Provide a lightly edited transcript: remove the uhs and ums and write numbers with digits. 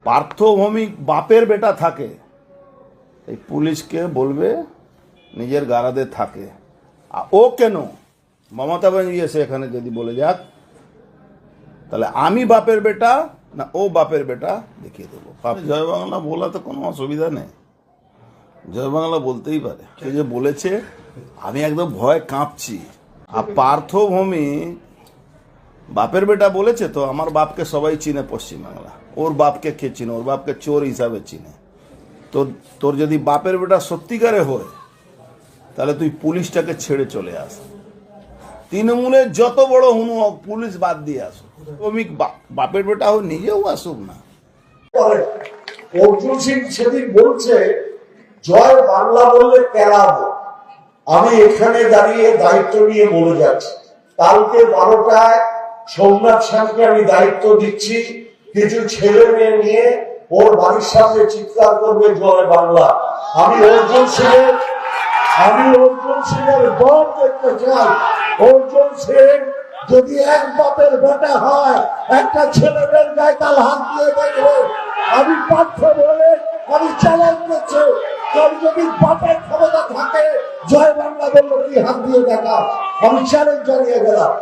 পার্থভৌমিক বাপের বেটা থাকে, এই পুলিশকে বলবে নিজের গারাদে থাকে। আর ও কেন মমতা ব্যানার্জি এসে এখানে যদি বলে যাক, তাহলে আমি বাপের বেটা না ও বাপের বেটা দেখিয়ে দেবো। জয় বাংলা বলাতে কোনো অসুবিধা নেই, জয় বাংলা বলতেই পারে। সে যে বলেছে আমি একদম ভয় কাঁপছি। আর পার্থভৌমিক বাপের বেটা বলেছে তো, আমার বাপকে সবাই চিনে পশ্চিমবাংলা, ওর বাপকে কে চিনে? ওর বাপকে চোর হিসাবে চিনে। তো তোর যদি বাপের বেটা সত্যিকারে হয়, তাহলে তুই পুলিশটাকে ছেড়ে চলে আস। তৃণমূলের যত বড় হুনু হোক, পুলিশ বাদ দিয়ে আসুক। শ্রমিক বাপের বেটা হোক, নিজেও আসুক না। অর্জুন সিং সেদিন বলছে জয় বাংলা বললে কেরাবো। আমি এখানে দাঁড়িয়ে দায়িত্ব নিয়ে বলে যাচ্ছি, কালকে 12টায় সোমনাথ শ্যামকে আমি দায়িত্ব দিচ্ছি, কিছু ছেলে মেয়ে নিয়ে ওর বাড়ির সামনে চিৎকার করবে জয় বাংলা। আমি অর্জুন সিংয়ের দল দেখতে চাই। অর্জুন সিং যদি এক বাপের বেটা হয়, একটা ছেলেদের গায়ে কাল হাত দিয়ে দেখবে। আমি পার্থ বলে আমি চ্যালেঞ্জ করছি, তোর যদি বাপের ক্ষমতা থাকে জয় বাংলা বললো কি হাত দিয়ে দেখা। আমি চ্যালেঞ্জ জানিয়ে গেলাম।